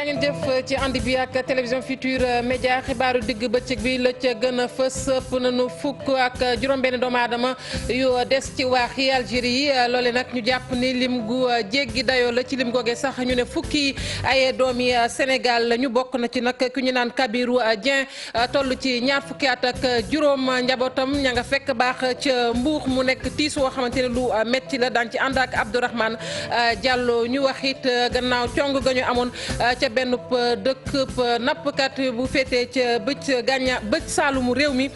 jàngeen jëf ci ànd bi ak télévision Futurs Médias xibaaru digg bëccëg bi la ca gën a fës ëpp nañu fukk ak juróom-benn doomu aadama yu des ci waax yi Algérie yi loole nag ñu jàpp ni lim gu jéggi dayoo la ci lim googee sax ñu ne fukki ay doomi Sénégal la ñu bokk na ci nag ku ñu naan Kabirou Dieng toll ci ñaar fukki at ak juróom njabootam ña nga fekk baax ca Mbuur mu nekk tiis woo xamante ne lu metti la daan ci ànd ak Abdourahmane Diallo ñu wax it gannaaw cong ga ñu amoon ca benn dëkk nappkat bu féetee ca bëj saalumu réew mi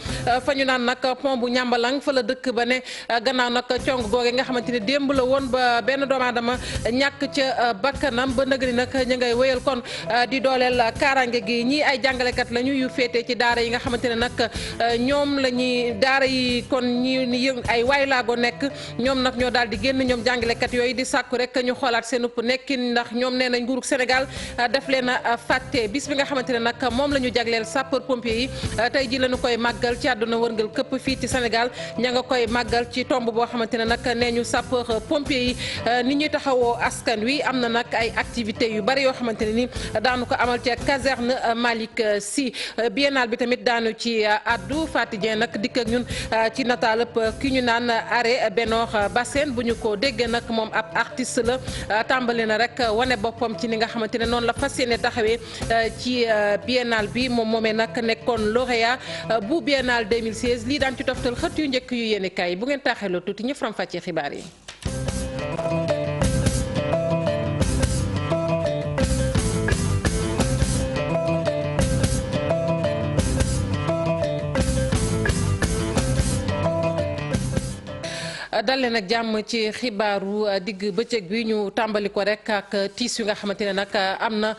fa ñu naan nag pont bu ñambalang fa la dëkk ba ne gannaaw nag cong googe nga xamante ne démb la woon ba benn doomu aadama ñàkk ca bakkanam ba nëgëni nag ñu ngay wéyal kon di dooleel kaaraange gi ñii ay jàngalekat lañu yu féetee ci daara yi nga xamante ne nag ñoom la ñuy daara yi kon ñi ay waay laago nekk ñoom nag ñoo daal di génn ñoom jàngalekat yooyu di sàkku rek ñu xoolaat seen upp nekkin ndax ñoom nee nañ nguurug Sénégal def leen a fàtte bis bi nga xamante ne nag moom la ñu jagleel sapeur pompier yi tey ji lañu koy màggal ci àdduna wërngal këpp fii ci Sénégal ña nga koy màggal ci tomb boo xamante ne nag nee ñu sapeur pompier yi ni ñuy taxawoo askan wi am na nag ay activités yu bari yoo xamante ne ni daanu ko amal ci caserne Malick Sy biennale bi tamit daanu ci addu Fatou Dieng nag dikk ak ñun ci nataalëp ki ñu naan Arrêt Benor Bassène bu ñu ko déggee nag moom ab artiste la tàmbali na rek wane boppam ci ni nga xamante ne noonu la fas yéene taxawee ci biennale bi moom moomee nag nekkoon lauréat bu biennale 2016 lii daan ci toftal xët yu njëkk yu yéene kaay bu ngeen taaxeeloo tuuti ñu faram fàccee xibaar yi. dal leen ak jàmm ci xibaaru digg bëccëg bi ñu tàmbali ko rek ak tiis yu nga xamante ne nag am na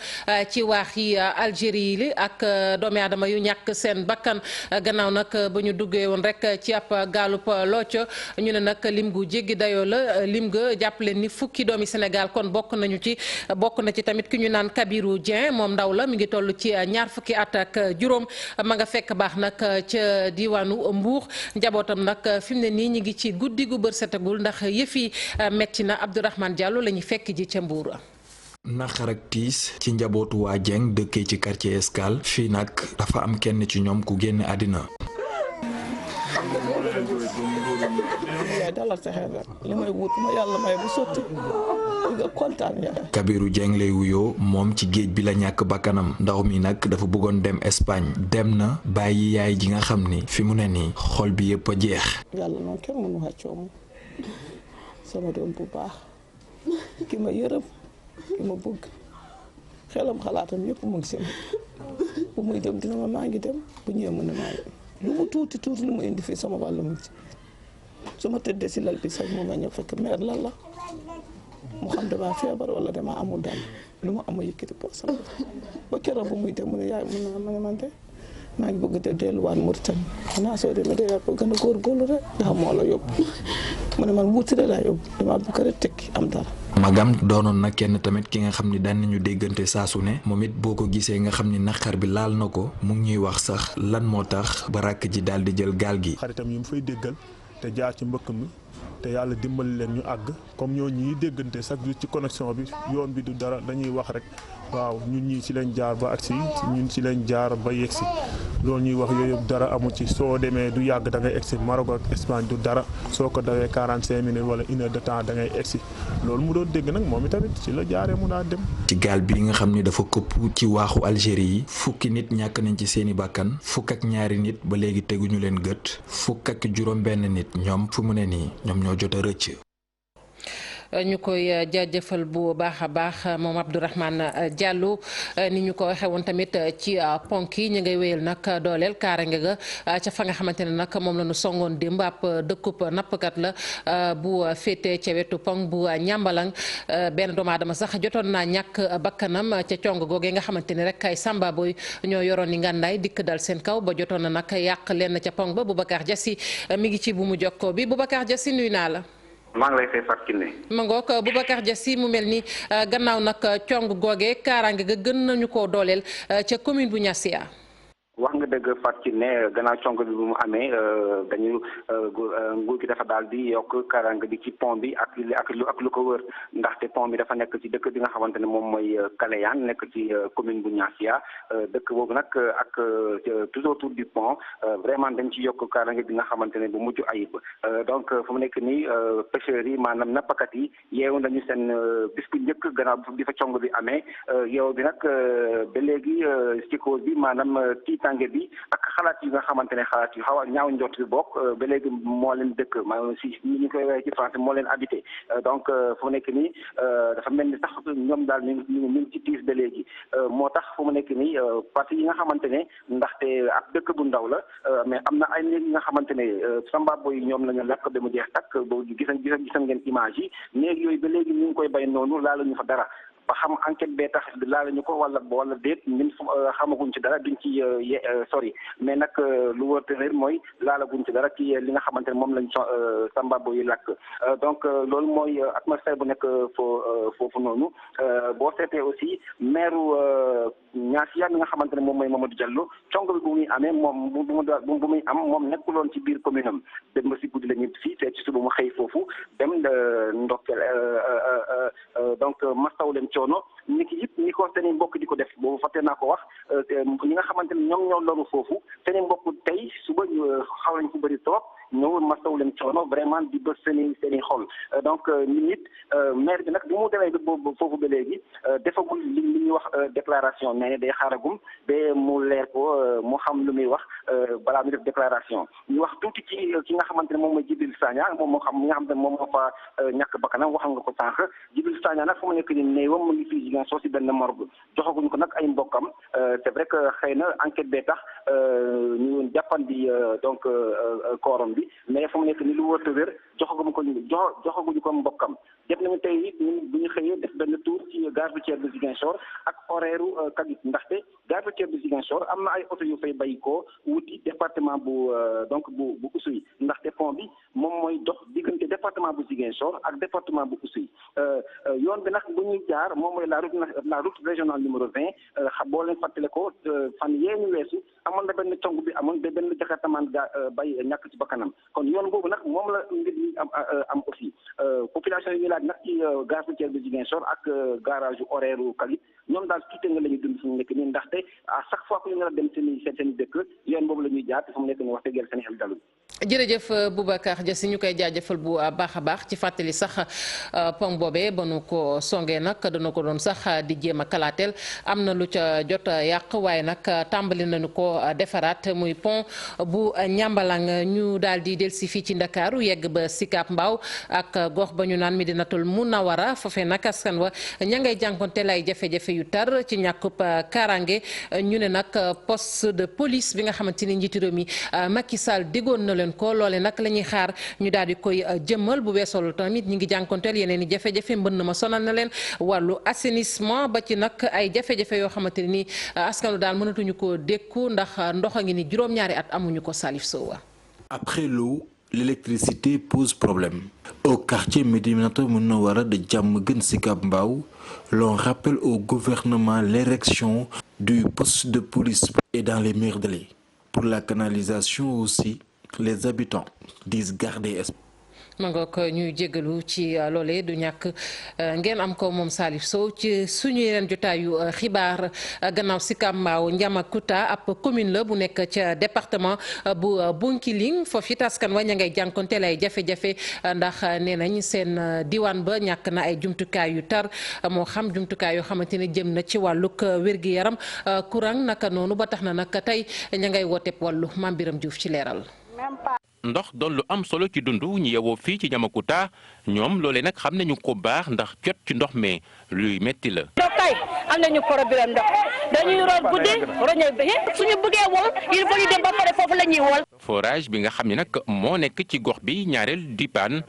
ci waax yi Algérie li ak doomi aadama yu ñàkk seen bakkan gannaaw nag ba ñu duggee woon rek ci ab gaalub looco ñu ne nag lim gu jéggi dayoo la lim ga jàpp leen ni fukki doomi Sénégal kon bokk na ci tamit ki ñu naan Kabirou Dieng moom ndaw la mi ngi toll ci ñaar fukki at ak juróom ma nga fekk baax nag ca diwaanu Mbuur njabootam nag fi mu ne nii ñi ngi ci guddi gu bër setagul ndax yëfi metti na Abdourahmane Diallo la ñu fekk ji ca Mbuur. naqar ak tiis ci njabootu waa Dieng dëkkee ci quartier Escale fii nag dafa am kenn ci ñoom ku génn àddina. Kabirou Dieng lay wuyoo moom ci géej bi la ñàkk bakkanam ndaw mi nag dafa bëggoon dem Espagne dem na bàyyi yaay ji nga xam ni fi mu ne nii xol bi yëpp a jeex. yàlla noonu kenn mënu xàccoo moom sama doom bu baax ki ma yërëm ki ma bëgg xelam xalaatam yëpp mu ngi si bu muy dem dina ma maa ngi dem bu ñëwee mën na maa ngi lu mu tuuti lu mu indi fii sama wàll mu ngi ci su ma tëddee si lal bi sax mu ma ñëw fekk meer lan la mu xam damaa feebar wala damaa amul dal lu mu amul yëkkati poosam ba keroog bu muy dem mu ne yaay mun naa ma ne man de maa ngi bëgg de delluwaat Mauritanie xanaa soo demee de yaa ko gën a góorgóorlu rek ndax moo la yóbbu mu ne man wuti rek laa yóbbu damaa bëgg rek tekki am dara. magam doonoon na kenn tamit ki nga xam ni daan nañu déggante saa su ne moom it boo ko gisee nga xam ni naqar bi laal na ko mu ngi ñuy wax sax lan moo tax ba rakk ji daal di jël gaal gi. xaritam yi mu fay déggal te jaar ci mbëkk mi te yàlla dimbali leen ñu àgg comme ñoo ñuy déggante chaque jour ci connexion bi yoon bi du dara dañuy wax rek waaw ñun ñii ci lañ jaar ba agsi ñun ci lañ jaar ba yegsi loolu ñuy wax yooyu yëpp dara amu ci soo demee du yàgg da ngay egsi Maroc ak Espagne du dara soo ko dawee 45 minutes wala une heure de temps da ngay egsi loolu mu doon dégg nag moom itamit ci la jaaree mu daa dem. ci gaal bi nga xam ni dafa këpp ci waaxu Algérie yi fukki nit ñàkk nañ ci seeni bakkan fukk ak ñaari nit ba léegi teguñu leen gët fukk ak juróom benn nit ñoom fu mu ne nii ñoom ñoo jot a rëcc. ñu koy jaajëfal bu baax a baax moom Abdourahmane Diallo ni ñu ko waxee woon tamit ci ponk yi ñu ngay wéyal nag dooleel kaaraange ga ca fa nga xamante ne nag moom la ñu songoon démb ab dëkkub nappkat la bu féete ca wetu ponk bu ñambalang benn doomu aadama sax jotoon naa ñàkk bakkanam ca cong googee nga xamante ne rek ay samba boy ñoo yoroon ni ngàndaay dikk dal seen kaw ba jotoon na nag yàq lenn ca ponk ba Boubacar Diassi mi ngi ci bu mu jokkoo bi Boubacar Diassi nuyu naa la. maa ngi lay fay Fatou Kiné. ma ngoog Boubacar Diassi mu mel ni gannaaw nag cong googee kaaraange ga gën nañu koo dooleel ca commune bu Niassia. wax nga dëgg Fatou ci ne gannaaw cong bi bu mu amee dañu nguur gi dafa daal di yokk kaaraange bi ci pont bi ak lu ko wër ndaxte pont bi dafa nekk ci dëkk bi nga xamante ne moom mooy Kalayaan nekk ci commune bu Niassia dëkk boobu nag ak tout autour du pont vraiment dañ ci yokk kaaraange bi nga xamante ne bu mujj ayib donc fu mu nekk nii pêcheurs yi maanaam nappkat yi yeewu nañu seen bis bu njëkk gannaaw bi fa cong bi amee yow bi nag ba léegi ci cause bi maanaam tànge bi ak xalaat yi nga xamante ne xalaat yu xaw a ñaaw njort bi bokk ba léegi moo leen dëkk maanaam si ñu koy waxee ci français moo leen habité donc fu mu nekk nii dafa mel ni sax ñoom daal ñu ngi ci tiis ba léegi moo tax fu mu nekk nii parti yi nga xamante ne ndaxte ab dëkk bu ndaw la mais am na ay néeg yi nga xamante ne Sambabo yi ñoom la ñu lakk ba mu jeex takk boobu gisan ngeen image yi néeg yooyu ba léegi ñu ngi koy bay noonu laaluñu fa dara ba xam enquête bee tax laaluñu ko wala déet ñun xamaguñ ci dara duñ ci sori mais nag lu wër te réer mooy laalaguñ ci dara ci li nga xamante ne moom lañ Sambabo yi lakk donc loolu mooy atmosphère bu nekk foofu noonu boo seetee aussi maire Niassia mi nga xamante ne moom mooy Mamadou Diallo cong bi bu muy amee moom bu muy am moom nekkuloon ci biir commune am dem ba si guddi la ñu fii te ci suba mu xëy foofu dem ndokkeel donc mastaw leen coono ñi ko seen mbokk di ko def boobu fàtte naa ko wax ñi nga xamante ne ñoom ñoo loru foofu seen mbokk tey suba xaw nañ ko bëri trop ñëw mastaw leen coono vraiment di bës seen i xol donc ñun it maire bi nag bi mu demee ba foofu ba léegi defagul li ñuy wax déclaration nee ne day xaaragum ba mu leer ko mu xam lu muy wax balaa mu def déclaration ñu wax tuuti ci ki nga xamante ne moom mooy Djibril Sagna moom moo xam ñi nga xamante ne moom moo fa ñàkk bakkanam waxal nga ko sànq Djibril Sagna nag fu mu nekk ni néewam mu ngi fii Ziguinchor si benn morgue joxaguñ ko nag ay mbokkam c'est vrai que xëy na enquête bee tax ñu jàppandi donc koorom bi mais fu mu nekk ni lu wër te wér joxaguñu ko mbokkam def nañu tey it ñun bu ñu xëyee def benn tour ci gare routière de Ziguinchor ak horaire Kagit ndaxte gare routière de Ziguinchor am na ay oto yu fay bàyyi ko wuti département bu donc bu Oussouye ndaxte pont bi moom mooy dox diggante département bu Ziguinchor ak département bu Oussouye yoon bi nag bu ñuy jaar moom mooy la route régionale numéro 20 boo leen fàttale ko fan yee ñu weesu amoon na benn cong bi amoon ba benn jakartamaan bay ñàkk ci bakkanam kon yoon boobu nag moom la mbir mi am aussi population yi ñu laaj nag ci gare routière de Ziguinchor ak garage horaire Kagit ñoom daal tuuti nga la ñuy dund fu mu nekk nii ndaxte à chaque fois que ñu nar a dem seen dëkk yoon boobu la ñuy jaar te fu mu nekk nii wax dëgg yàlla seen xel dalul. jërëjëf Boubacar Diassi ñu koy jaajëfal bu baax a baax ci fàttali sax pont boobee ba nu ko songee nag dana ko doon sax di jéem a kalaateel am na lu ca jot yàq waaye nag tàmbali nañu ko defaraat muy pont bu Ñambalang ñu daal di delsi fii ci Ndakaaru yegg ba Sicap Mbao ak gox ba ñu naan Medinatul Munawara foofee nag askan wa ña ngay jànkonteel ay jafe-jafe yu tar ci ñàkkub kaaraange ñu ne nag poste de police bi nga xamante ni njiitu réew mi Macky Sall diggoon na leen ko loole nag la ñuy xaar ñu daal di koy jëmmal bu weesoo tamit ñi ngi jànkonteel yeneen i jafe-jafe mbënn ma sonal na leen wàllu assainissement ba ci nag ay jafe-jafe yoo xamante ni askanu daal mënatuñu ko dékku ndax ndox a ngi ni juróom-ñaari at amuñu ko. Salif Sow. Après l'eau, l'électricité pose problème. Au quartier Médinatoul Munawara de Diamaguène Sicap Mbao, l'on rappelle au gouvernement l'érection du poste de police et dans les murs de l'île. Pour la canalisation aussi, les habitants disent garder espoir. ma ngoog ñuy jégalu ci loolee du ñàkk ngeen am ko moom Salif Sow ci suñu yeneen jotaayu xibaar gannaaw Sicap Mbao Ndiamakuta ab commune la bu nekk ca département bu Bounkiling foofu it askan wa ña ngay jànkonteel ay jafe-jafe ndax nee nañ seen diwaan ba ñàkk na ay jumtukaay yu tar moo xam jumtukaay yoo xamante ne jëm na ci wàllug wér-gi-yaram courant naka noonu ba tax na nag tey ña ngay wooteeb wàllu Mame Biram Diouf ci leeral. ndox doon lu am solo ci dund ñu yewoo fii ci Ndiamakuta ñoom loolee nag xam nañu ko baax ndax jot ci ndox mi luy metti la. ndox kay am nañu problème ndox dañuy root guddi roño bi suñu bëggee wol il faut ñu dem ba pare foofu la ñuy wol. forage bi nga xam ne nag moo nekk ci gox bi ñaareel di paan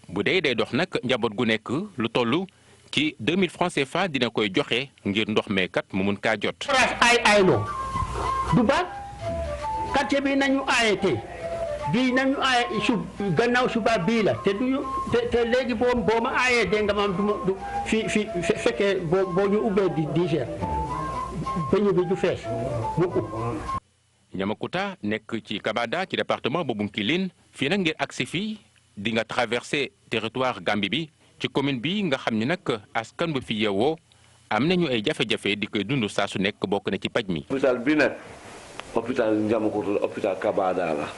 bu dee day dox nag njaboot gu nekk lu toll ci 2000 francs CFA dina koy joxe ngir ndox meekat mu mun kaa jot. forage ay loo du baax quartier bi nañu arrêté. bii nañu aaye gannaaw suba bii la te duñu te léegi boo ma aayee dégg nga maam du fi fekkee boo ñu ubbee di 10 heures bañu bi du fees mu ub. Niamacoota nekk ci Kabada ci département bu Bounkiling fii nag ngir agsi fii di nga traversé territoire Gambie bi ci commune bi nga xam ni nag askan bu fi yeewoo am nañu ay jafe-jafe di koy dund saa su nekk bokk na ci paj mi. hôpital bi nag hôpital Niamacoota la hôpital Kabada la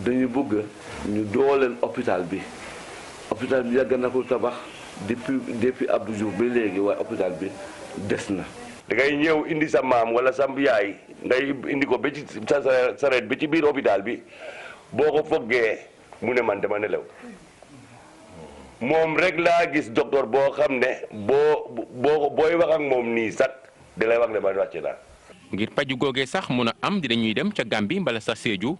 dañuy bëgg ñu dooleel hôpital bi yàgg na ko tabax depuis Abdou Diouf ba léegi waaye hôpital bi des na. da ngay ñëw indi sa maam wala sa yaay ngay indi ko ba ci sa sareet ba ci biir hôpital bi boo ko foggee mu ne man dama nelaw moom rek laa gis docteur boo xam ne booy wax ak moom nii sax da lay wax ne man wàcce naa. ngir paju googee sax mun a am dinañuy dem ca Gambie mbala sa Sédhiou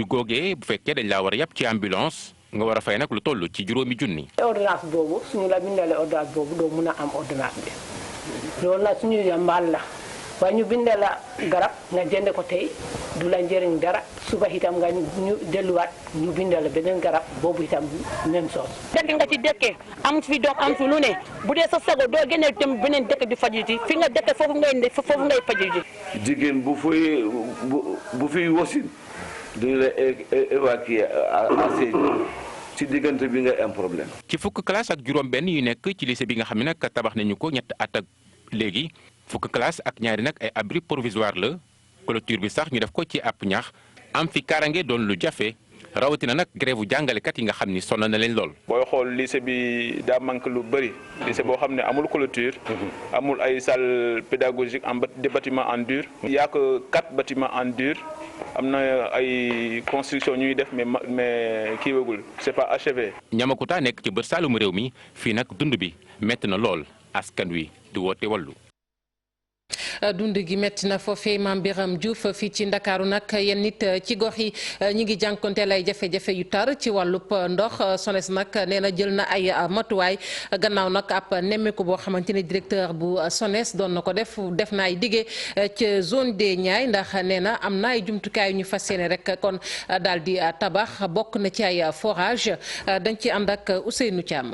googee bu fekkee dañ laa war a yàpp ci ambulance nga war a fay nag lu toll ci 5,000. ordonnance boobu suñu la bindalee ordonnance boobu doo mun a am ordonnance bi loolu nag suñu yambaal la waaye ñu bindee la garab nga jënd ko tey du la njëriñ dara suba itam nga ñu delluwaat ñu bindee la beneen garab boobu itam même chose. dëkk nga ci dëkkee am fi doom am fi lu ne bu dee sa sago doo génnee tam beneen dëkk di faju ji fi nga dëkk foofu ngay faju ji. jigéen bu fiy wasin dañu la évacuer à Sédhiou ci diggante bi nga am problème. ci fukk classe ak juróom-benn yu nekk ci lycée bi nga xam ne nag tabax nañu ko ñett at ak léegi fukk classe ak ñaari nag ay abri provisoire la clôture bi sax ñu def ko ci ab ñax am fi kaaraange doon lu jafe rawatina nag grève jàngalekat yi nga xam ni sonn na leen lool. booy xool lycée bi daa manque lu bëri lycée boo xam ne amul clôture. amul ay salle pédagogique des bâtiments en dur. il y a que 4 bâtiments en dur. am na ay construction ñuy def mais kii wagul c'est pas achevé. Niamacoota nekk ci bët saalumu réew mi fii nag dund bi métti na lool askan wi di woote wallu. dund gi métti na foofee Mame Birame Diouf fii ci Ndakaaru nag yenn nit ci gox yi ñi ngi jànkonteel ay jafe-jafe yu tar ci wàllub ndox SONES nag nee na jël na ay matuwaay gannaaw nag ab nemmeeku boo xamante ne directeur bu SONES doon na ko def na ay dige ci zone des Niayes ndax nee na am na ay jumtukaay yu ñu fas yéene rek kon daal di tabax bokk na ci ay forage dañ ci ànd ak Ousseynou Thiam.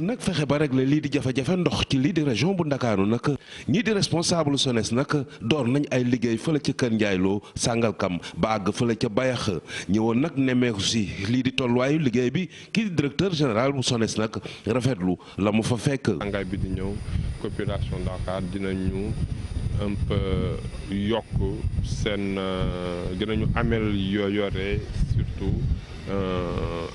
nag fexe ba régler lii di jafe-jafe ndox ci lii di région bu Ndakaaru nag ñii di responsable SONES nag door nañ ay liggéey fële ca Kër Njaayloo Sangalkam ba àgg fële ca Bayax ñëwoon nag nemmeeku si lii di tolluwaayu liggéey bi kii di directeur général bu SONES nag rafetlu la mu fa fekk. tàngaay bi di ñëw population Dakar dinañu un peu yokk seen dinañu améliorer surtout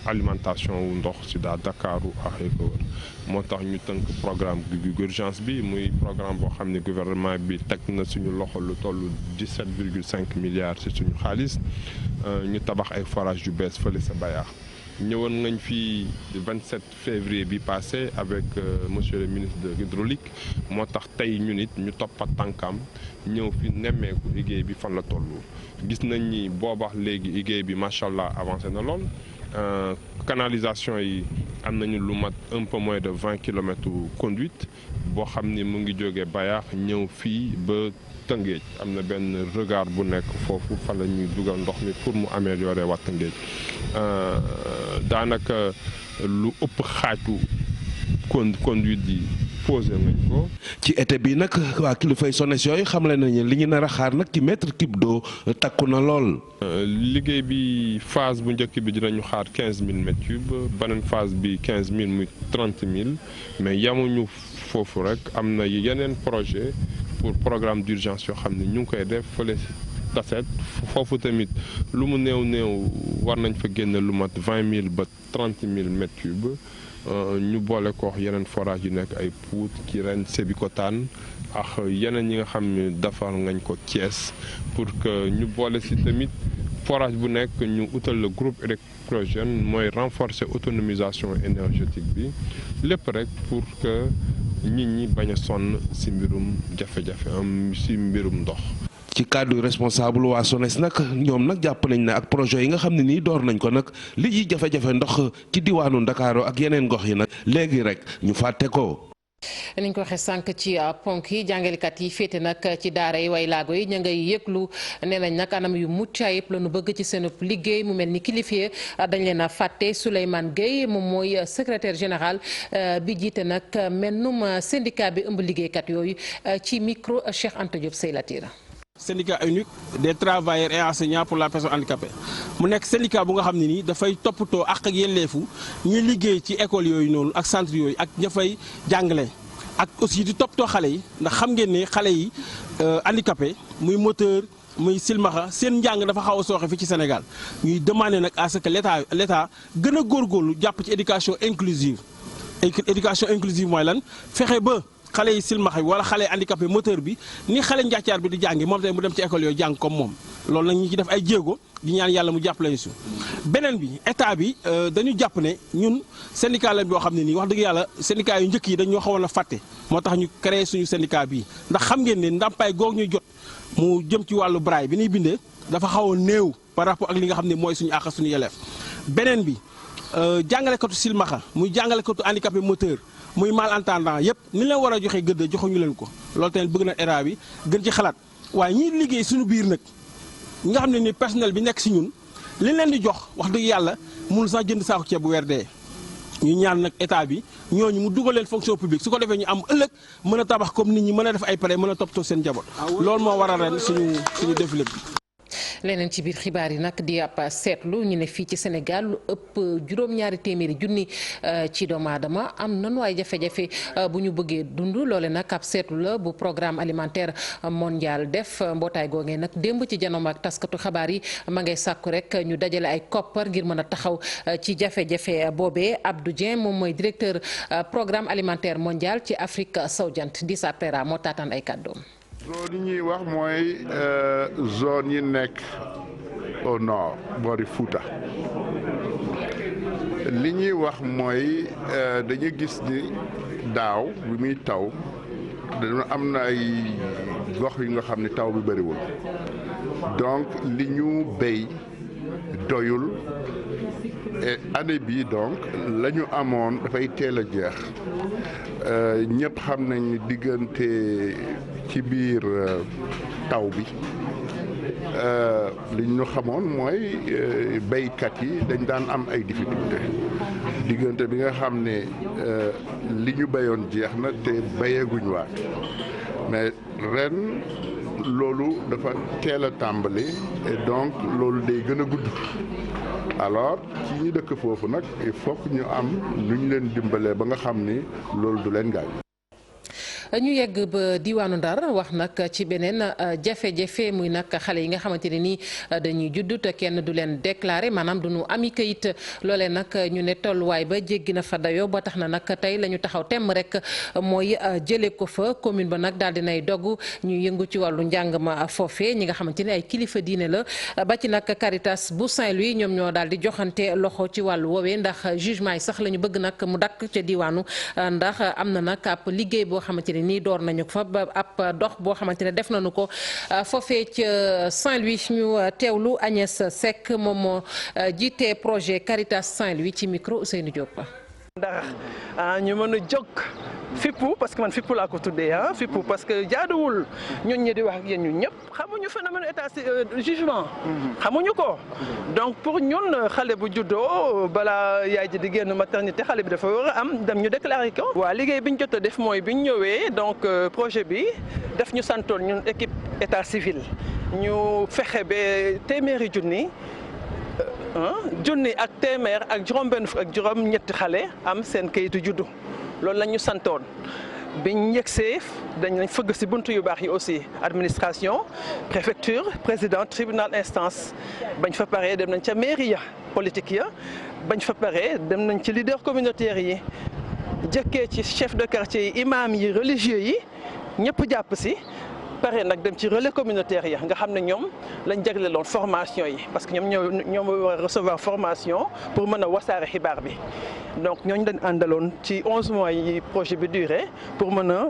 alimentation wu ndox ci Dakaru ak ko wër moo tax ñu tënk programme d'urgence bi muy programme boo xam ne gouvernement bi teg na suñu loxo lu toll 17,5 milliards ci suñu xaalis ñu tabax ay forage yu bees fële sa Bayaax ñëwoon nañ fi 27 février bi passé avec monsieur le ministre de l'hydraulique moo tax tey ñu nit ñu toppat tànkam ñëw fi nemmeeku liggéey bi fan la tollu gis nañ ni boobax léegi liggéey bi macha allah avancé na lool canalisation yi am nañu lu mat un peu moins de 20 kilomètres conduite boo xam ni mu ngi jógee Bayaax ñëw fii ba Tëngéej am na benn regard bu nekk foofu fa la ñuy dugal ndox mi pour mu améliorer waa Tëngéej daanaka lu ëpp xaaju conduite yi posé nañ ko. ci été bi nag waa kilifay SONES yooyu xamle nañu li ñu nar a xaar nag ci mètre cube d'eau takku na lool. liggéey bi phase bu njëkk bi dinañu xaar 15 000 mètres cubes beneen phase bi 15 000 muy 30 000 mais yamuñu foofu rek am na yeneen projet pour programme d'urgence yoo xam ne ñu ngi koy def fële Tassette foofu tamit lu mu néew war nañ fa génne lu mat 20 000 ba 30 000 mètres cubes. ñu boole ko yeneen forage yu nekk ay Pout Kirène Sébikotane ak yeneen yi nga xam ne defar ngañ ko Thiès pour que ñu boole si tamit forage bu nekk ñu utal le groupe électrogène mooy renforcer autonomisation énergétique bi lépp rek pour que nit ñi bañ a sonn si mbirum jafe-jafe si mbirum ndox. ci cadre responsable waa SONES nag ñoom nag jàpp nañ ne ak projet yi nga xam ne nii door nañ ko nag li ci jafe-jafe ndox ci diwaanu Ndakaaru ak yeneen gox yi nag léegi rek ñu fàtte ko. niñ ko waxee sànq ci ponk yi jàngalekat yi féete nag ci daara yi way laago yi ña ngay yëglu nee nañ nag anam yu mucc ayib la ñu bëgg ci seen liggéey mu mel ni kilifa dañ leen a fàtte Souleymane Gueye moom mooy secrétaire général bi jiite nag mennum syndicat bi ëmb liggéeykat yooyu ci micro Cheikh Anta Diop Seylatira syndicat unique des travailleurs et enseignants pour la personne handicapée mu nekk syndicat bu nga xam ne nii dafay toppatoo ak yelleefu ñi liggéey ci école yooyu noonu ak centre yooyu ak ña fay jàngale ak aussi di toppatoo xale yi ndax xam ngeen ne xale yi handicapé muy moteur muy silmaxa seen njàng dafa xaw a sooxe fii ci Sénégal ñuy demander nag à ce que l'état gën a góorgóorlu jàpp ci éducation inclusive mooy lan fexe ba xale yi silmaxa bi wala xale handicapé moteur bi ni xale njàccaar bi di jàngi moom tamit mu dem ci école yooyu jàng comme moom loolu nag ñu ci def ay jéego di ñaan yàlla mu jàppale ñu si beneen bi état bi dañu jàpp ne ñun syndicat lañ boo xam ne nii wax dëgg yàlla syndicat yu njëkk yi dañoo xawoon a fàtte moo tax ñu créé suñu syndicat bii ndax xam ngeen ne ndàmpaay goog ñuy jot mu jëm ci wàllu braille bi ñuy bindee dafa xaw a néew par rapport ak li nga xam ne mooy suñu àq suñu yelleef beneen bi jàngalekatu silmaxa muy jàngalekatu handicapé moteur muy malentendant yëpp ni leen war a joxe gëdd joxuñu leen ko loolu tamit bëgg na état bi gën ci xalaat waaye ñiy liggéey suñu biir nag ñi nga xam ne ni personnel bi nekk si ñun li leen di jox wax dëgg yàlla mënul sax jënd saako ceeb bu weer dee ñu ñaan nag état bi ñooñu mu dugal leen fonction publique su ko defee ñu am ëllëg mën a tabax comme nit ñi mën a def ay pare mën a toppatoo seen njaboot loolu moo waral ren suñu défilé bi. leneen ci biir xibaar yi nag di ab seetlu ñu ne fii ci Sénégal lu ëpp juróom-ñaari téeméeri junni ci doomu aadama am nanu ay jafe-jafe bu ñu bëggee dund loole nag ab seetlu la bu programme alimentaire mondial def mbootaay googee nag démb ci janoom ak taskatu xabaar yi ma ngay sàkku rek ñu dajale ay koppar ngir mën a taxaw ci jafe-jafe boobee. Abdou Dieng moom mooy directeur programme alimentaire mondial ci Afrique sowu-jant di SAPERA moo taataan ay kàddoom. zone yi ñuy wax mooy zone yi nekk au nord boori Fouta li ñuy wax mooy dañu gis ni daaw bi muy taw dañu am na ay gox yu nga xam ne taw bi bëriwul donc li ñu béy doyul et année bi donc la ñu amoon dafay teel a jeex ñëpp xam nañ diggante ci biir taw bi li ñu xamoon mooy béykat yi dañ daan am ay difficulté diggante bi nga xam ne li ñu béyoon jeex na te béyeeguñ waat mais ren loolu dafa teel a tàmbali et donc loolu day gën a gudd alors ci ñi dëkk foofu nag il faut que ñu am nu ñu leen dimbalee ba nga xam ni loolu du leen gaañ. ñu yegg ba diwaanu Ndar wax nag ci beneen jafe-jafe muy nag xale yi nga xamante ne nii dañuy judd te kenn du leen déclaré maanaam du ñu ami kayit loolee nag ñu ne tolluwaay ba jéggi na fa dayoo ba tax na nag tey la ñu taxaw temm rek mooy jëlee ko fa commune ba nag daal di nay dogg ñu yëngu ci wàllu njàng ma foofee ñi nga xamante ne ay kilifa diine la ba ci nag Caritas bu Saint-Louis ñoom ñoo daal di joxante loxo ci wàllu woowee ndax jugement yi sax la ñu bëgg nag mu dakk ca diwaanu ndax am na nag ab liggéey boo xamante nii door nañu ko fa ba ab dox boo xamante ne def nañu ko foofee ca Saint-Louis ñu teewlu Agnès Seck moom moo jiite projet Caritas Saint-Louis ci micro Ousseynou Diop. ndax ñu mën a jóg fippu parce que man fippu laa ko tuddee fippu parce que jaaduwul ñun ñi di wax ak yéen ñun ñëpp xamuñu phénomène état jugement xamuñu ko donc pour ñun xale bu juddoo balaa yaay ji di génn maternité xale bi dafa war a am dem ñu déclaré ko. waa liggéey bi ñu jot a def mooy bi ñu ñëwee donc projet bi def ñu santoon ñun équipe état civil ñu fexe ba téeméeri junni ak téeméer ak juróom-benn fukk ak juróom-ñetti xale am seen kayitu juddu loolu la ñu santoon biñ yegsee dañ lañ fëgg si buntu yu baax yi aussi administration préfecture président tribunal instance bañ fa paree dem nañ ca mairie ya politique ya bañ fa paree dem nañ ci leader communautaire yi jëkkee ci chef de quartier yi imam yi religieux yi ñëpp jàpp si pare nag dem ci relais communautaire ya nga xam ne ñoom lañ jagleeloon formation yi parce que ñoom war a recevoir formation pour mën a wasaare xibaar bi donc ñooñu dañ àndaloon ci 11 mois yi projet bi duré pour mën a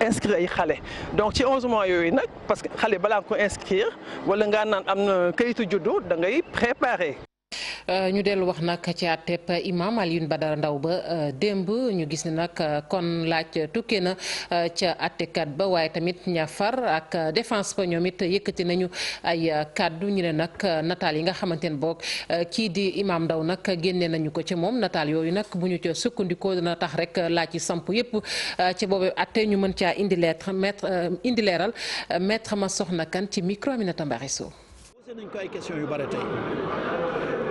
inscrire ay xale donc ci 11 mois yooyu nag parce que xale balaa nga ko inscrire wala ngaa naan am na kayitu juddu da ngay préparer. ñu dellu wax nag ci àtteb imam Alioune Badara Ndao ba démb ñu gis ne nag kon laaj tukkee na ca àttekat ba waaye tamit ña far ak défense ba ñoom it yëkkati nañu ay kàddu ñu ne nag nataal yi nga xamante ne boog kii di imam Ndao nag génne nañu ko ci moom nataal yooyu nag bu ñu ca sukkandikoo dina tax rek laaj yi samp yëpp ci boobu àtte ñu mën caa indi leeral maître ma soxna kan ci micro Aminata Mbariso. posé nañ ko ay questions yu bare tey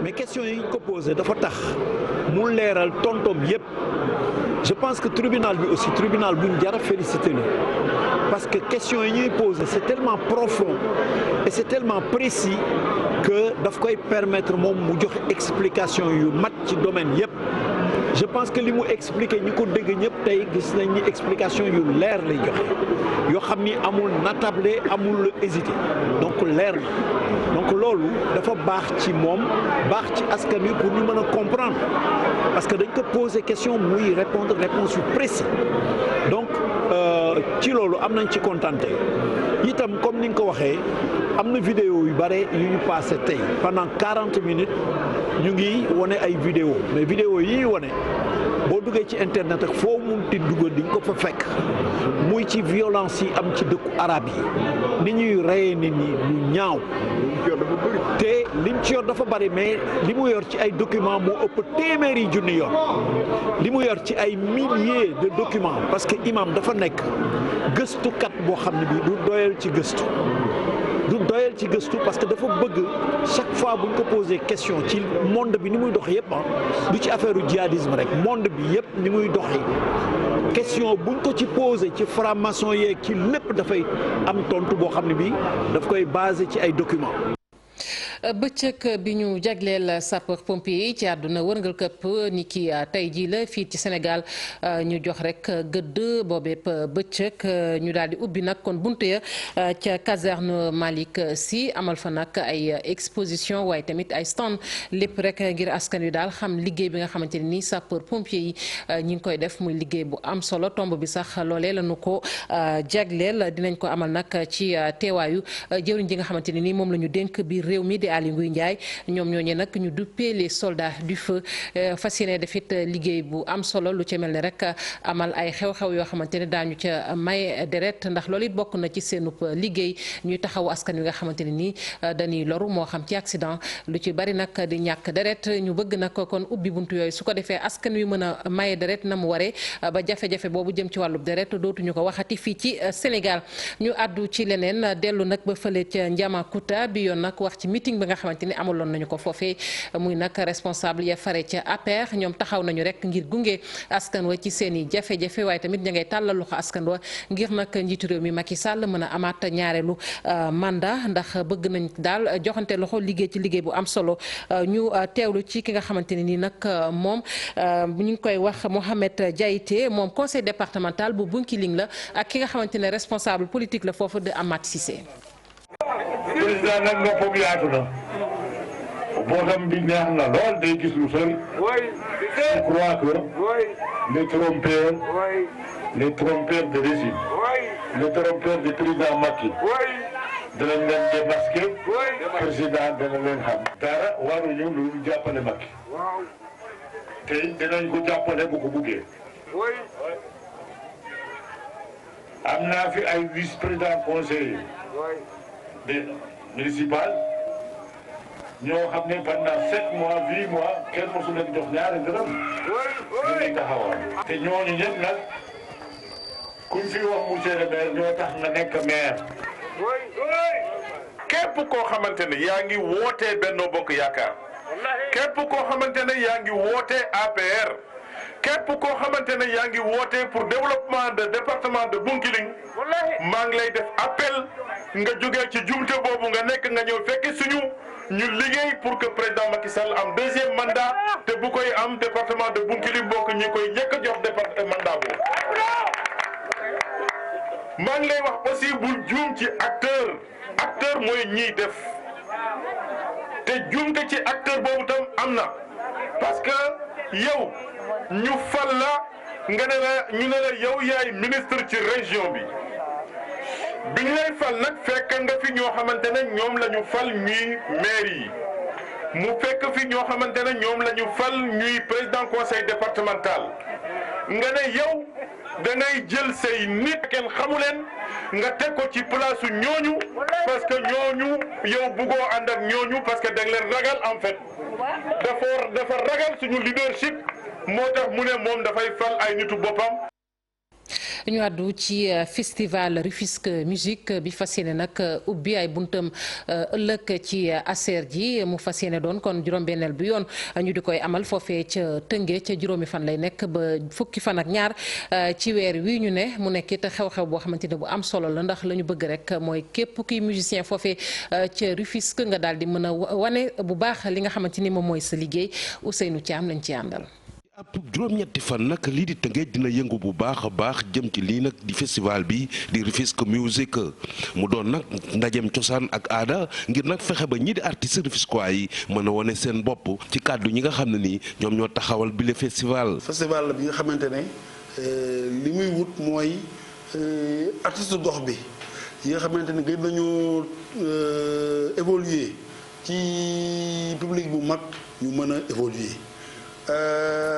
mais questions yi ñu ko posé dafa tax mu leeral tontom yëpp je pense que tribunal bi aussi tribunal bu ñu jar a félicité la parce que questions yi ñuy posé c'est tellement profond et c'est tellement précis que daf koy permettre moom mu joxe explication yu mat ci domaine yëpp. je pense que li mu expliqué ñi ko dégg ñëpp tey gis nañ ni explication yu leer lay joxe yoo xam ni amul natable amul hésité donc leer na donc loolu dafa baax ci moom baax ci askan wi pour ñu mën a comprendre parce que dañ ko poser question muy répondre réponse yu précis donc ci loolu am nañ ci kontante itam comme ni nga ko waxee am na vidéo yu bare yu ñu passé tey pendant 40 minutes ñu ngi wane ay vidéo mais vidéo yi ñu wane boo duggee ci internet ak foo munti dugg di nga ko fa fekk muy ci violence yi am ci dëkku arab yi ni ñuy reyee nit ñi lu ñaaw te lim ci yor dafa bari mais li mu yor ci ay documents moo ëpp téeméeri junni yor li mu yor ci ay milliers de documents parce que imam dafa nekk gëstukat boo xam ne bii du doyal ci gëstu parce que dafa bëgg chaque fois bu ñu ko posé question ci monde bi ni muy dox yëpp du ci affaire djihadisme rek monde bi yëpp ni muy doxee question buñ ko ci posé ci franc-maçon yeeg ci lépp dafay am tontu boo xam ne bi daf koy basé ci ay documents. bëccëg bi ñu jagleel sapeur pompier yi ci àdduna wërngal këpp ni ki tey jii la fii ci Sénégal ñu jox rek gëdd boobeep bëccëg ñu daal di ubbi nag kon buntu ya ca caserne Malick Sy amal fa nag ay exposition waaye tamit ay stand lépp rek ngir askan wi daal xam liggéey bi nga xamante ne nii sapeur pompier yi ñi ngi koy def muy liggéey bu am solo tomb bi sax loolee la ñu ko jagleel dinañ ko amal nag ci teewaayu jëwriñ ji nga xamante ne nii moom la ñu dénk biir réew mi Aly Ngouille Ndiaye ñoom ñooñee nag ñu duppee les soldats du feu fas yéene def it liggéey bu am solo lu ci mel ne rek amal ay xew-xew yoo xamante ne daañu ca may deret ndax loolu it bokk na ci seenub liggéey ñuy taxawu askan wi nga xamante ne nii dañuy loru moo xam ci accident lu ci bari nag di ñàkk deret ñu bëgg nag kon ubbi buntu yooyu su ko defee askan wi mën a maye deret na mu waree ba jafe-jafe boobu jëm ci wàllub deret dootuñu ko waxati fii ci Sénégal ñu àddu ci leneen dellu nag ba fële ca Ndiamakuta bi yoon nag wax ci meeting ba nga xamante ni amaloon nañu ko foofee muy nag responsable ya fare ca APR ñoom taxaw nañu rek ngir gunge askan wa ci seen i jafe-jafe waaye tamit ña ngay tàllal loxo askan wa ngir nag njiitu réew mi Macky Sall mën a amaat ñaareelu mandat ndax bëgg nañ daal joxante loxo liggéey ci liggéey bu am solo ñu teewlu ci ki nga xamante ne nii nag moom ñu ngi koy wax Mohamed Diaité moom conseil départemental bu Bunkiling la ak ki nga xamante ne responsable politique la foofu de Amath Cissé. président nag noppam yaatu na bootam bi neex na lool day gis lu sori. je crois que les trompeurs de régime les trompeurs du président Macky danañ leen démasquer président dana leen xam dara waruñu lu jàppale Macky te dinañ ko jàppale bu ko buggee am naa fi ay vice président conseiller municipal ñoo xam ne pendant 7 mois 8 mois kenn mosu leen jox ñaari dërëm ñu ngi taxawal te ñooñu ñëpp nag kuñ fi wax monsieur le maire ñoo tax nga nekk maire. képp koo xamante ne yaa ngi wootee Benno Bokk Yaakaar képp koo xamante ne yaa ngi wootee APR képp koo xamante ne yaa ngi wootee pour développement de département de Bunkiling maa ngi lay def appel nga jógee ci jumte boobu nga nekk nga ñëw fekk suñu ñu liggéey pour que président Macky Sall am 2e mandat te bu koy am département de Bunkiling bokk ñi koy njëkk a jox département mandat boobu. maa ngi lay wax aussi bul juum ci acteur mooy ñiy def te juumte ci acteur boobu tam am na parce que yow ñu fal la nga ne la ñu ne la yow yaay ministre ci région bi biñ lay fal nag fekk nga fi ñoo xamante ne ñoom la ñu fal ñuy maire yi mu fekk fi ñoo xamante ne ñoom la ñu fal ñuy président conseil départemental nga ne yow da ngay jël say nit kenn xamu leen nga teg ko ci place ñooñu parce que ñooñu yow buggoo ànd ak ñooñu parce que da nga leen ragal en fait dafa ragal suñu leadership moo tax mu ne moom dafay fal ay nitu boppam. ñu àddu ci festival Rufisque musique bi fas yéene nag ubbi ay buntam ëllëg ci aser ji mu fas yéene doon kon juróom-benneel bi yoon ñu di koy amal foofee ca Tëngéej ca juróomi fan lay nekk ba fukki fan ak ñaar ci weer wi ñu ne mu nekk it xew-xew boo xamante ne bu am solo la ndax la ñu bëgg rek mooy képp kuy musicien foofee ca Rufisque nga daal di mën a wane bu baax li nga xamante ni moom mooy sa liggéey Ousseynou Thiam lañ ci àndal. ab juróom-ñetti fan nag lii di Tëngéej dina yëngu bu baax a baax jëm ci lii nag di festival bi di Rufisque musique mu doon nag ndajem cosaan ak aada ngir nag fexe ba ñii di artistes rufisquois yi mën a wane seen bopp ci kàddu ñi nga xam ne nii ñoom ñoo taxawal bile festival. festival la bi nga xamante ne li muy wut mooy artiste gox bi yi nga xamante ne gën nañoo évoluer ci public bu mag ñu mën a évoluer.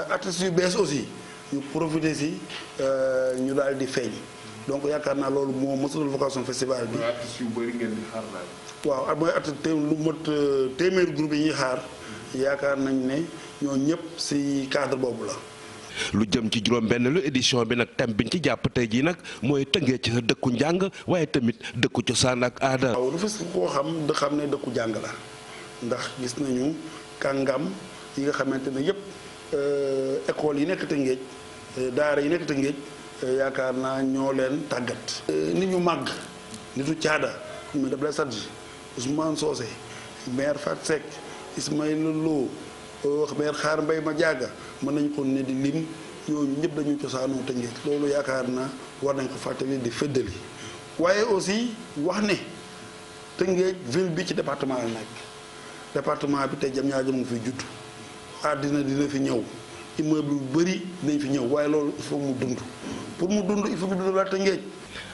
artistes yu bees aussi ñu profité si ñu daal di feeñ donc yaakaar naa loolu moo mësul vocation festival bi. artistes yu bëri ngeen di xaar daal. waaw mooy artiste lu mot téeméeri groupe yi ñuy xaar yaakaar nañ ne ñoo ñëpp si cadre boobu la. lu jëm ci juróom-benneelu édition bi nag thème biñ ci jàpp tey jii nag mooy Tëngéej ci dëkku njàng waaye tamit dëkku cosaan ak aada. waaw Rufisque koo xam da xam ne dëkku jàng la ndax gis nañu kàngam yi nga xamante ne yëpp. école yi nekk Tëngéej daara yi nekk Tëngéej yaakaar naa ñoo leen tàggat. nit ñu màgg nitu caada mais daf lay Sadji Ousmane Socé maire Fat Seck Ismaïla Lo maire Xaar Mbay ma jaaga mën nañu ko ne di lim ñooñu ñëpp dañu cosaanoo Tëngéej loolu yaakaar naa war nañ ko fàttali di fëddali waaye aussi wax ne Tëngéej ville bi ci département la nekk département bi tey Diamniadio mu fi judd. àddina dina fi ñëw immeuble yu bëri dinañ fi ñëw waaye loolu il faut mu dund pour mu dund il faut mu dund la Tëngéej.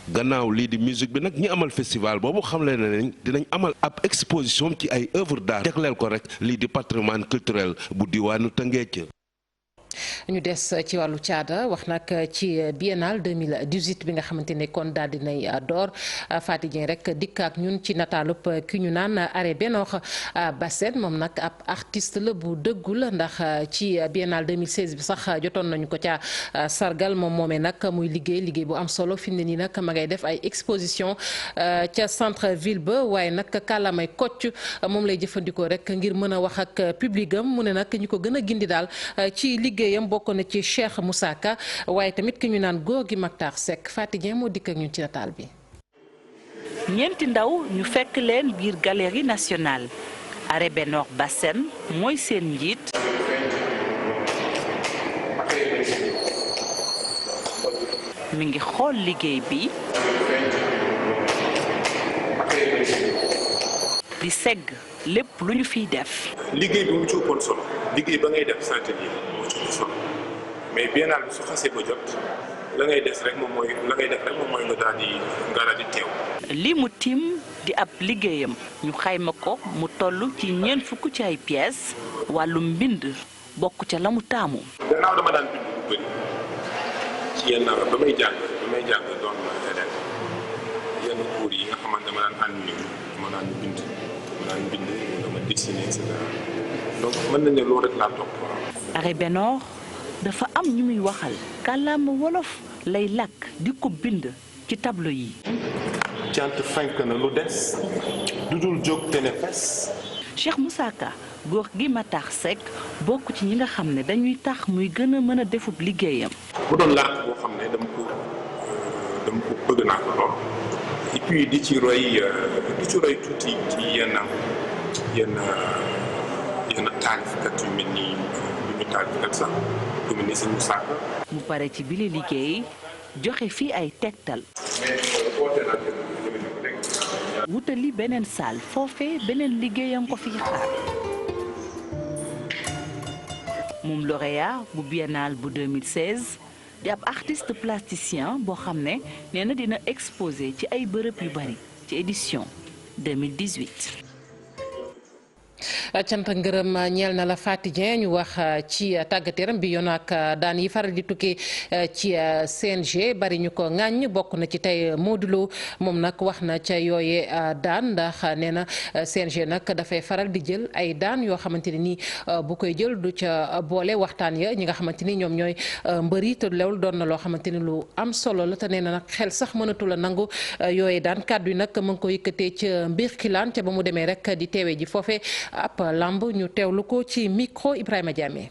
gannaaw lii di musique bi nag ñi amal festival boobu xamle na nañ dinañ amal ab exposition ci ay œuvre d'art jagleel ko rek lii di patrimoine culturel bu diwaanu Tëngéej. ñu des ci wàllu caada wax nag ci biennale 2018 bi nga xamante ne kon daal dinay door Faty Dieng rek dikk ak ñun ci nataalub ki ñu naan Arrêt Benokh Bassène moom nag ab artiste la bu dëggul ndax ci biennale 2016 bi sax jotoon nañu ko ca sargal moom moomee nag muy liggéey bu am solo fi mu ne nii nag ma ngay def ay exposition ca centre ville ba waaye nag kàllaamay kocc moom lay jëfandikoo rek ngir mën a wax ak public am mu ne nag ñu ko gën a gindi daal ci liggéeyam bokk na ci Cheikh Moussa Ka waaye tamit ki ñu naan Gorgui Makhtar Seck Faty Dieng moo dikk ak ñun ci nataal bi. ñeenti ndaw ñu fekk leen biir galerie nationale Arrêt Benokh Bassène mooy seen njiit. mi ngi xool liggéey bi di segg lépp lu ñu fiy def. liggéey bi mu ci ëppoon solo liggéey ba ngay def sa atelier moo ci ëpp solo mais biennale bi su xasee ba jot la ngay def rek moom mooy nga daal di teew. li mu tim di ab liggéeyam ñu xayma ko mu toll ci 40 ci ay pièces wàllu mbind bokk ca la mu taamu. gannaaw dama daan bind lu bëri ci yenn ba may jàng doon élève yenn cours yi nga xamante dama daan ànd dama daan bind dama dessiné et cetera donc mën nañu ne loolu rek laa topp. Arrêt Benokh dafa am ñu muy waxal kàllaama wolof lay làkk di ko bind ci tableau yi. jant fenk na lu des du dul jóg te ne fes. Cheikh Moussa Ka Gorgui Makhtar Seck bokk ci ñi nga xam ne dañuy tax muy gën a mën a defub liggéeyam. bu doon làkk boo xam ne dama ko bëgg naa ko lool et puis di ci roy tuuti ci yenn taalifkat yu mel ni ñu taalifkat sax yu mel ni sëñ Moussa Ka. mu pare ci bile liggéey joxe fii ay tegtal. wutali beneen salle foofee beneen liggéeyam ko fiy xaar. moom lauréat bu biennale bu 2016 di ab artiste plasticien boo xam ne nee na dina exposé ci ay bërëb yu bari ci édition 2018. cant ngërëm ñeel na la Faty Dieng ñu wax ci tàggat yaram bi yoon ak daan yi faral di tukkee ci CNG bari ñu ko ŋàññ bokk na ci tey Modou Lo moom nag wax na ca yooye daan ndax nee na CNG nag dafay faral di jël ay daan yoo xamante ne nii bu koy jël du ca boole waxtaan ya ñi nga xamante ni ñoom ñooy mbëri te loolu doon na loo xamante ni lu am solo la te nee na nag xel sax mënatul a nangu yooye daan kàddu yi nag mu ngi ko yëkkatee ca mbir kilaan ca ba mu demee rek di teewee ji foofee ab lamb ñu teewlu ko ci micro Ibrahima Diamé.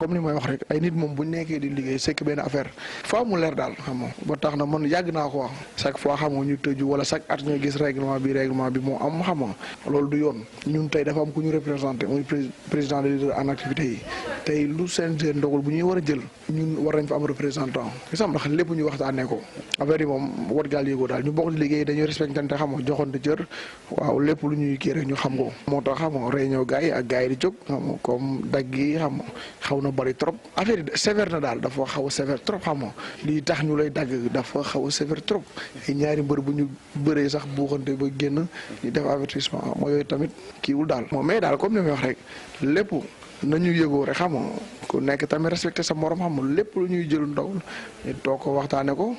comme ni may wax rek ay nit moom bu ñu nekkee di liggéey sekk benn affaire faa mu leer daal xam nga ba tax na man yàgg naa ko wax chaque fois xam nga ñu tëju wala chaque at ñu gis règlement bi moo am xam nga loolu du yoon ñun tey dafa am ku ñu représenté muy président de leader en activité yi tey lu CNG ndogul bu ñuy war a jël ñun war nañ fa am représentant gisam ndax lépp ñu waxtaanee ko affaire yi moom war gaal yéegoo daal ñu bokk di liggéey dañuy respectante xam nga joxante cër waaw lépp lu ñuy kii rek ñu xam ko moo tax xam nga réunion gars yi ak gars yi di jóg xam nga comme dagg yi xam nga xaw na bari trop affaire yi sévère na daal dafa xaw a sévère trop xam nga lii tax ñu lay dagg dafa xaw a sévère trop ay ñaari mbër bu ñu bëree sax buuxante ba génn ñu def avertissement mooy yooyu tamit kiiwul daal moom mais daal comme ni may wax rek lépp nañu yëgoo rek xam nga ku nekk tamit respecté sa morom xam nga lépp lu ñuy jël ndogal ñu toog ko waxtaane ko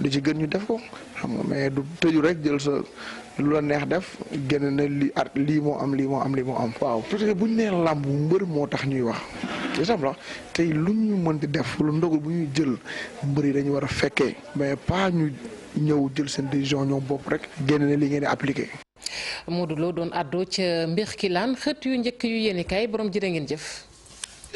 lu ci gën ñu def ko xam nga mais du tëju rek jël sa lu la neex def génn na lii moo am lii moo am lii moo am waaw parce que bu ñu nee làmb mbër moo tax ñuy wax exemple la tey lu ñu mënti def lu ndogal bu ñuy jël mbër yi dañu war a fekkee mais pas ñu ñëw jël seen décision ñoom bopp rek génn na li ngeen di appliqué. Modou Lo doon àddoo ca mbir kilaan xët yu njëkk yu yéene kay borom jërë ngeen jëf.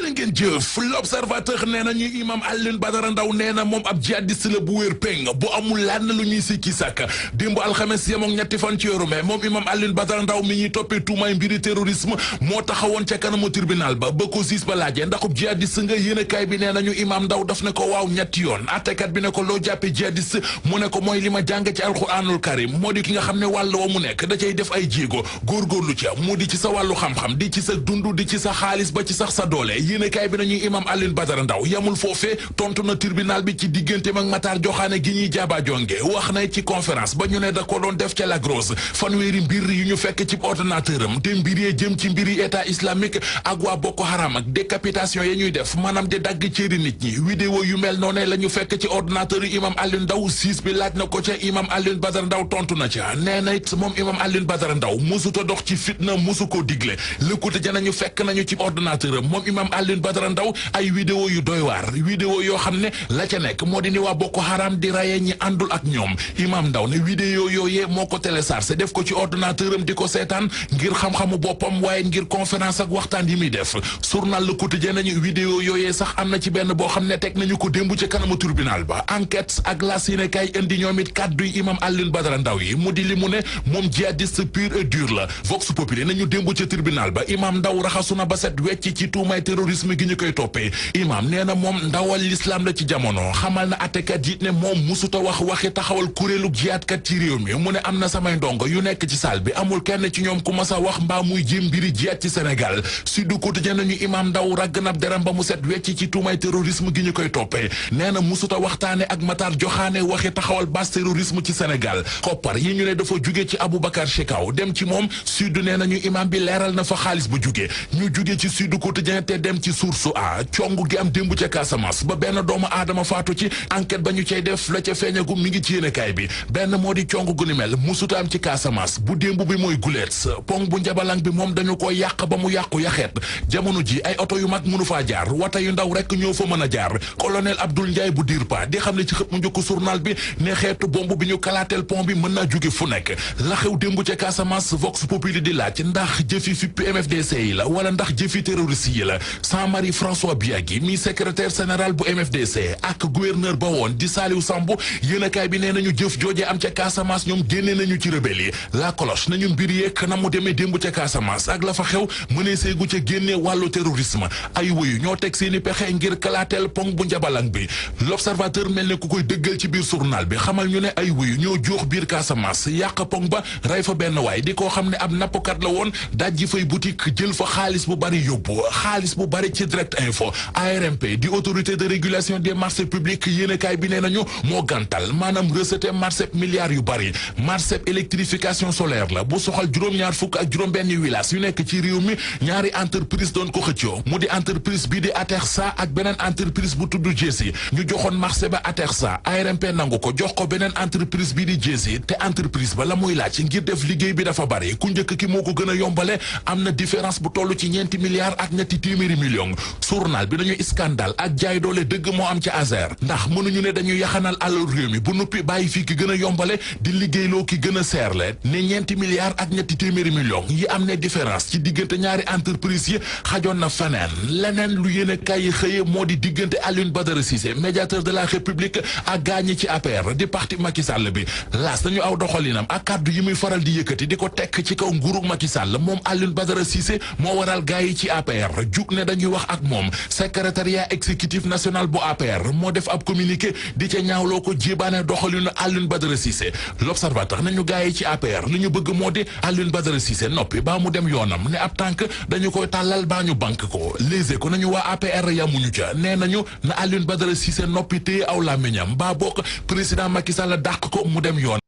jërë ngeen jëf l'observateur nee na ñu imam Alioune Badara Ndao nee na moom ab jihadiste la bu wér péng bu amul lan lu ñuy sikki sàkk démb alxames yemook ñetti fan ci weeru mai moom imam Alioune Badara Ndao mi ñuy toppee tuumaay mbiri terrorisme moo taxawoon ca kanamu tribunal ba ko siis ba laajee ndaxub jihadiste nga yéenekaay bi nee nañu imam Ndao daf ne ko waaw ñetti yoon attekat bi ne ko loo jàppee jihadiste mu ne ko mooy li ma jàng ci alxuraanul karim moo di ki nga xam ne wàll wa mu nekk da cay def ay jéego góorgóorlu ca mu di ci sa wàllu xam-xam di ci sa dund di ci sa xaalis ba ci sax sa doole yéenekaay bi nañuy imam Alioune Badara Ndao yamul foofee tontu na tribunal bi ci digganteem ak Matar Joxaane gi ñuy jaaba jonge wax na ci conférence ba ñu ne da ko doon def ca Lac Rose fanweeri mbir yu ñu fekk ci ordinateur am te mbir yee jëm ci mbiri état islamique ak waa Boko Haram ak décapitation ya ñuy def maanaam di dagg cëri nit ñi vidéo yu mel noonu la ñu fekk ci ordinateur yu imam Alioune Ndao siis bi laaj na ko ca imam Alioune Badara Ndao tontu na ca nee na it moom imam Alioune Badara Ndao musuta dox ci fitna musu ko digle lëkkute ja nañu fekk nañu ci ordinateur am moom imam Alioune Badara Ndao ay vidéo yu doy waar vidéo yoo xam ne la ca nekk moo di ni waa Boko Haram di raye ñi àndul ak ñoom imam Ndao ne vidéo yooyee moo ko téléchargé def ko ci ordinateur am di ko seetaan ngir xam-xamu boppam waaye ngir conférence ak waxtaan yi muy def journal Le Quotidien nañu vidéo yooyee sax am na ci benn boo xam ne teg nañu ko démb ca kanamu tribunal ba enquête ak la yéenekaay indi ñoom it kàddu yi imam Alioune Badara Ndao yi mu di li mu ne moom jihadiste pur et dur la Vox Populi nañu démb ca tribunal ba imam Ndao raxasu na ba set wecc ci tuumay terrorisme gi ñu koy toppee imam nee na moom ndawal l'islam la ci jamono xamal na attekat yi ne moom musuta waxi taxawal kuréelu jihaadkat ci réew mi mu ne am na samay ndongo yu nekk ci salle bi amul kenn ci ñoom ku mas a wax mbaa muy jéem mbiri jihaad ci Sénégal Sud Quotidien nañu imam Ndao ragg na deram ba mu set wecc ci tuumay terrorisme gi ñu koy toppee nee na musuta waxtaane ak Matar Joxaane waxi taxawal base terrorisme ci Sénégal koppar yi ñu ne dafa jóge ci Aboubacar Chekaw dem ci moom Sud nee nañu imam bi leeral na fa xaalis bu jóge ñu jóge ci Sud Quotidien te dem ci Source A congu gi am démb ca Casamance ba benn doomu aadama faatu ci enquête ba ñu cay def la ca feeñagu mi ngi ci yéenekaay bi benn moo di cong gu ni mel musuta am ci Casamance bu démb bi mooy guleet pont bu Njabalang bi moom dañu ko yàq ba mu yàqu yaxeet jamono ji ay oto yu mag mënu faa jaar wata yu ndaw rek ñoo fa mën a jaar colonel Abdoul Ndiaye bu DIRPA di xam ne ci xët mu njëkk journal bi ne xeetu bomb bi ñu kalaateel pont bi mën naa jóge fu nekk la xew démb ca Casamance Vox Populi di laaj ndax jëfi fippi MFDC yi la wala ndax jëfi terroriste yi la Jean-Marie François Biagui mi secrétaire général bu MFDC ak gouverneur ba woon di Saliou Samb yéenekaay bi nee nañu jëf joojee am ca Casamance ñoom génne nañu ci rebelle yi la cloche nañu mbir yeeg na mu demee démb ca Casamance ak la fa xew mënee seegu ca génne wàllu terrorisme ay wuyu ñoo teg seeni pexe ngir kalaateel pont bu Njabalang bi l'observateur mel ne ku koy dëggal ci biir journal bi xamal ñu ne ay wuyu ñoo joox biir Casamance yàq pont ba rey fa benn waay di koo xam ne ab nappkat la woon dajji fay boutique jël fa xaalis bu bari yóbbu xaalis bu bari ci direct info. ARMP di autorité de régulation des marchés publics yéenekaay bi nee nañu moo gàntal maanaam recette marché milliards yu bari marché électrification solaire la bu soxal juróom-ñaar fukk ak juróom-benn village yu nekk ci réew mi ñaari entreprise doon ko xëccoo mu di entreprise bii di Atersa ak beneen entreprise bu tudd Jesi ñu joxoon marché ba Atersa ARMP nangu ko jox ko beneen entreprise bii di Jesi te entreprise ba la muy laaj ngir def liggéey bi dafa bari ku njëkk ki moo ko gën a yombale am na différence bu toll ci ñeenti milliards ak ñetti téeméeri millions journal bi dañuy scandale ak jaay doole dëgg moo am ci Azer ndax mënuñu ne dañuy yaxanal alal réew mi bu noppi bàyyi fii ki gën a yombale di liggéeyloo ki gën a seerle ne ñeenti milliards ak ñetti téeméeri millions yi am ne différence ci diggante ñaari entreprise yi xajoon na feneen leneen lu yéene kay yi xëye moo di diggante Alioune Badara Cissé médiateur de la République ak gaañi ci APR di parti Macky Sall bi laas dañu aw doxalinam ak kàddu yi muy faral di yëkkati di ko tekk ci kaw nguurug Macky Sall moom Alioune Badara Cissé moo waral gaay yi ci APR jug ne dañuy wax ak moom secrétariat exécutif national bu APR moo def ab communiqué di ca ñaawloo ko jébaane doxalinu Alioune Badara Cissé l'observateur nañu gaay yi ci APR li ñu bëgg moo di Alioune Badara Cissé noppi baa mu dem yoonam ne ab tànk dañu koy tàllal baa ñu bank ko léegi ko nañu waa APR yamuñu ca nee nañu na Alioune Badara Cissé noppi téye aw làmmiñam baa bokk président Macky Sall dàq ko mu dem yoon.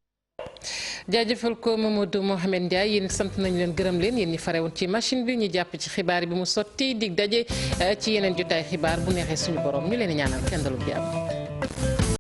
jaajëfal ko Mamadou Mohamed Ndiaye yéen sant nañu leen gërëm leen yéen ñi farewoon ci machine bi ñu jàpp ci xibaar bi mu sotti dig daje ci yeneen jotaay xibaar bu neexee suñu borom ñu leen ñaanal kenn dalu jàmm